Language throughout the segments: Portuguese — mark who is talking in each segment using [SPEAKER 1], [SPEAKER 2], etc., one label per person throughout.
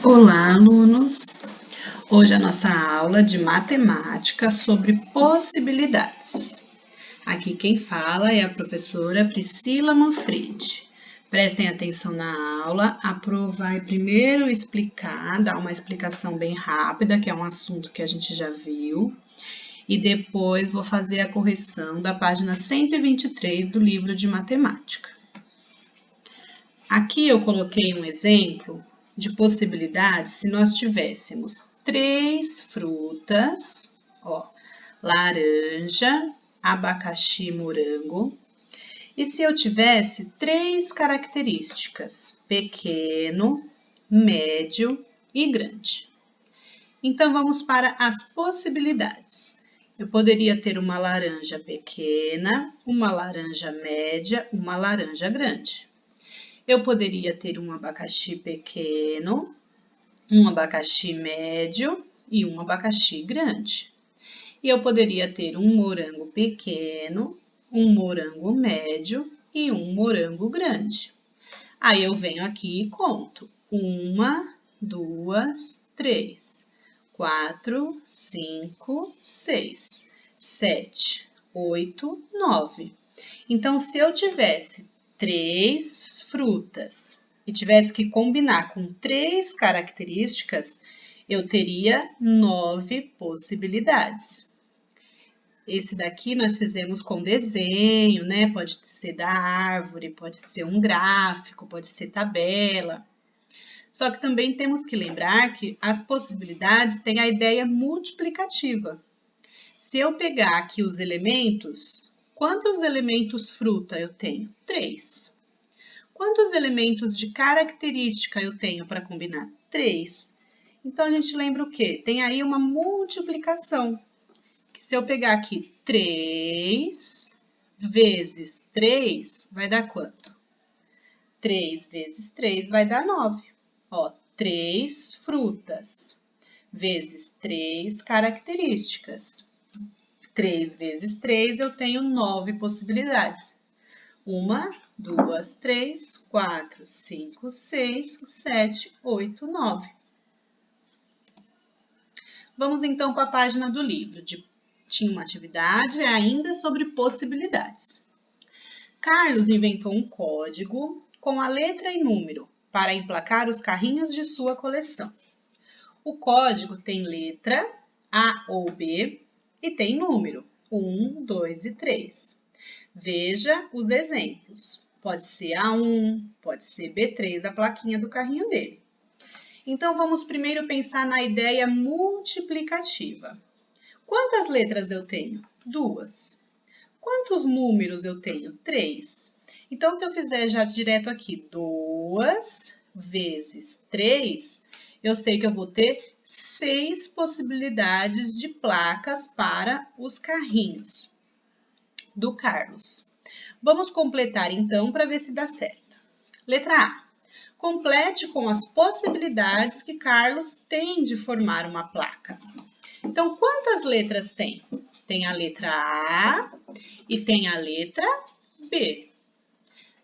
[SPEAKER 1] Olá, alunos! Hoje a nossa aula de matemática sobre possibilidades. Aqui quem fala é a professora Priscila Manfredi. Prestem atenção na aula, a Pro vai primeiro dar uma explicação bem rápida, que é um assunto que a gente já viu, e depois vou fazer a correção da página 123 do livro de matemática. Aqui eu coloquei um exemplo de possibilidades se nós tivéssemos 3 frutas, laranja, abacaxi, morango, e se eu tivesse 3 características, pequeno, médio e grande. Então, vamos para as possibilidades. Eu poderia ter uma laranja pequena, uma laranja média, uma laranja grande. Eu poderia ter um abacaxi pequeno, um abacaxi médio e um abacaxi grande. E eu poderia ter um morango pequeno, um morango médio e um morango grande. Aí eu venho aqui e conto. 1, 2, 3, 4, 5, 6, 7, 8, 9. Então, se eu tivesse 3 frutas e tivesse que combinar com 3 características, eu teria 9 possibilidades. Esse daqui nós fizemos com desenho, né? Pode ser da árvore, pode ser um gráfico, pode ser tabela. Só que também temos que lembrar que as possibilidades têm a ideia multiplicativa. Se eu pegar aqui os elementos, quantos elementos fruta eu tenho? 3. Quantos elementos de característica eu tenho para combinar? 3. Então, a gente lembra o quê? Tem aí uma multiplicação. Se eu pegar aqui 3 vezes 3, vai dar quanto? 3 vezes 3 vai dar 9. 3 frutas vezes 3 características. 3 vezes 3, eu tenho 9 possibilidades. 1, 2, 3, 4, 5, 6, 7, 8, 9. Vamos então para a página do livro. Tinha uma atividade ainda sobre possibilidades. Carlos inventou um código com a letra e número para emplacar os carrinhos de sua coleção. O código tem letra A ou B e tem número 1, 2 e 3. Veja os exemplos. Pode ser A1, pode ser B3, a plaquinha do carrinho dele. Então, vamos primeiro pensar na ideia multiplicativa. Quantas letras eu tenho? 2. Quantos números eu tenho? 3. Então, se eu fizer já direto aqui, 2 vezes 3, eu sei que eu vou ter 6 possibilidades de placas para os carrinhos do Carlos. Vamos completar então para ver se dá certo. Letra A. Complete com as possibilidades que Carlos tem de formar uma placa. Então, quantas letras tem? Tem a letra A e tem a letra B.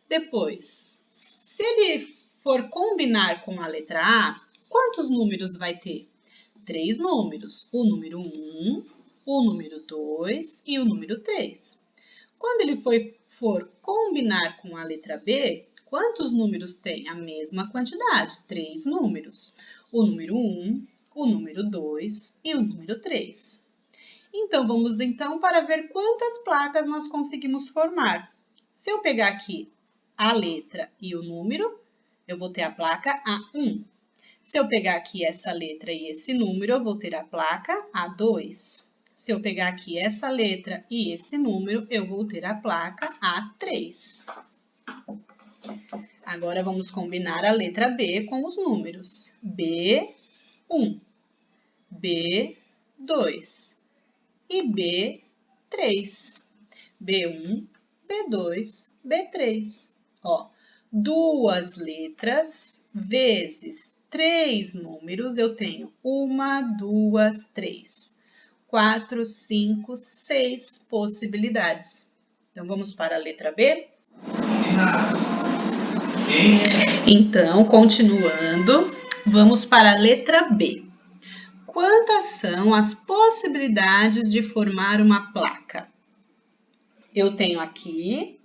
[SPEAKER 1] Depois, se ele for combinar com a letra A, quantos números vai ter? 3 números. O número 1, o número 2 e o número 3. Quando ele for combinar com a letra B, quantos números tem? A mesma quantidade, 3 números. O número 1, o número 2 e o número 3. Então, vamos para ver quantas placas nós conseguimos formar. Se eu pegar aqui a letra e o número, eu vou ter a placa A1. Se eu pegar aqui essa letra e esse número, eu vou ter a placa A2. Se eu pegar aqui essa letra e esse número, eu vou ter a placa A3. Agora, vamos combinar a letra B com os números. B1, B2 e B3. B1, B2, B3. 2 letras vezes 3 números, eu tenho 1, 2, 3. 4, 5, 6 possibilidades. Então, vamos para a letra B? Então, continuando, Vamos para a letra B. Quantas são as possibilidades de formar uma placa? Eu tenho aqui,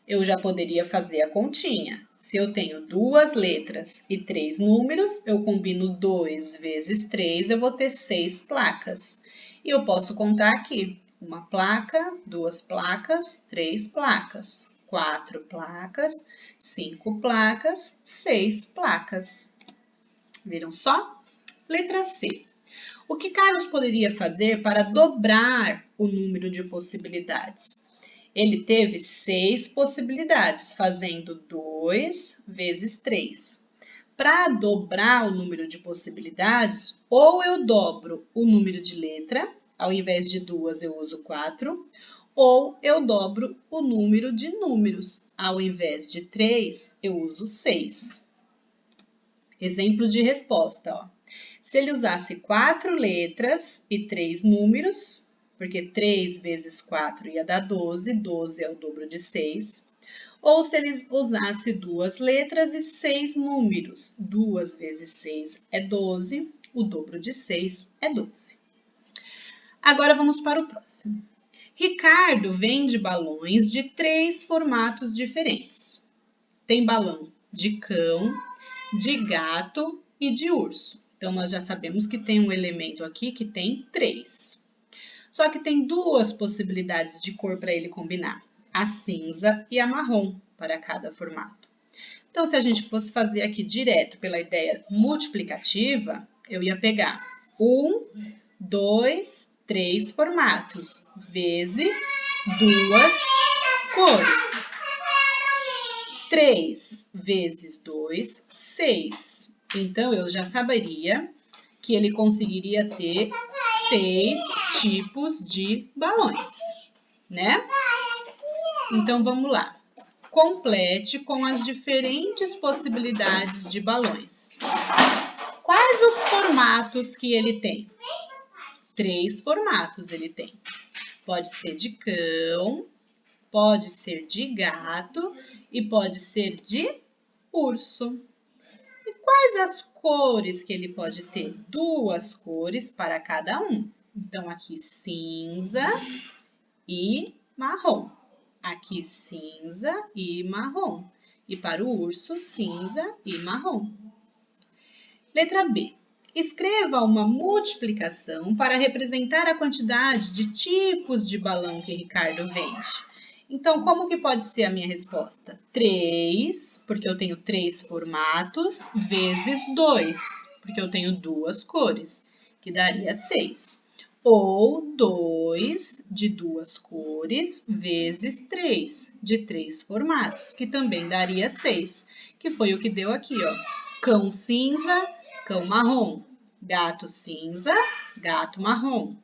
[SPEAKER 1] eu já poderia fazer a continha. Se eu tenho 2 letras e 3 números, eu combino 2 vezes 3, eu vou ter 6 placas. E eu posso contar aqui, 1 placa, 2 placas, 3 placas, 4 placas, 5 placas, 6 placas. Viram só? Letra C. O que Carlos poderia fazer para dobrar o número de possibilidades? Ele teve 6 possibilidades, fazendo 2 vezes 3. Para dobrar o número de possibilidades, ou eu dobro o número de letra, ao invés de 2 eu uso 4, ou eu dobro o número de números, ao invés de 3 eu uso 6. Exemplo de resposta, ó. Se ele usasse 4 letras e 3 números, porque 3 vezes 4 ia dar 12, 12 é o dobro de 6. Ou se ele usasse 2 letras e 6 números, 2 vezes 6 é 12, o dobro de 6 é 12. Agora vamos para o próximo. Ricardo vende balões de 3 formatos diferentes. Tem balão de cão, de gato e de urso. Então, nós já sabemos que tem um elemento aqui que tem 3. Só que tem 2 possibilidades de cor para ele combinar. A cinza e a marrom para cada formato. Então, se a gente fosse fazer aqui direto pela ideia multiplicativa, eu ia pegar 1, 2, 3 formatos, vezes 2 cores. 3 vezes 2, 6. Então, eu já saberia que ele conseguiria ter 6 tipos de balões, né? Então, vamos lá. Complete com as diferentes possibilidades de balões. Quais os formatos que ele tem? 3 formatos ele tem. Pode ser de cão, pode ser de gato e pode ser de urso. E quais as cores que ele pode ter? 2 cores para cada um. Então, aqui cinza e marrom. Aqui cinza e marrom. E para o urso, cinza e marrom. Letra B. Escreva uma multiplicação para representar a quantidade de tipos de balão que Ricardo vende. Então, como que pode ser a minha resposta? 3, porque eu tenho 3 formatos, vezes 2, porque eu tenho 2 cores, que daria 6. Ou 2 de 2 cores, vezes 3, de 3 formatos, que também daria 6, que foi o que deu aqui, ó. Cão cinza, cão marrom. Gato cinza, gato marrom.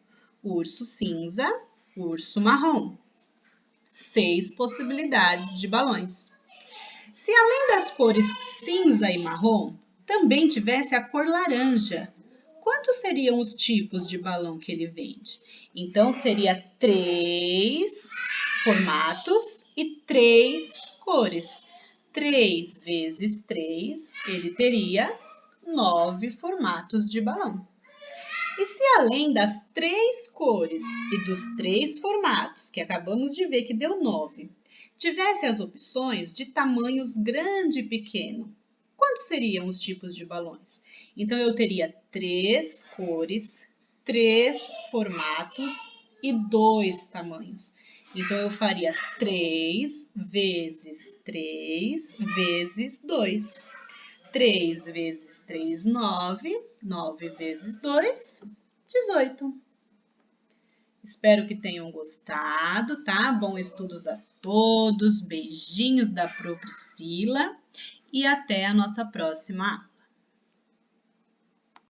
[SPEAKER 1] Urso cinza, urso marrom. 6 possibilidades de balões. Se além das cores cinza e marrom, também tivesse a cor laranja, quantos seriam os tipos de balão que ele vende? Então, seria 3 formatos e 3 cores. 3 vezes 3, ele teria 9 formatos de balão. E se além das 3 cores e dos 3 formatos, que acabamos de ver que deu 9, tivesse as opções de tamanhos grande e pequeno, quantos seriam os tipos de balões? Então, eu teria 3 cores, 3 formatos e 2 tamanhos. Então, eu faria 3 vezes 3 vezes 2. 3 vezes 3, 9. 9 vezes 2, 18. Espero que tenham gostado, tá? Bom estudos a todos. Beijinhos da Pro Priscila e até a nossa próxima aula.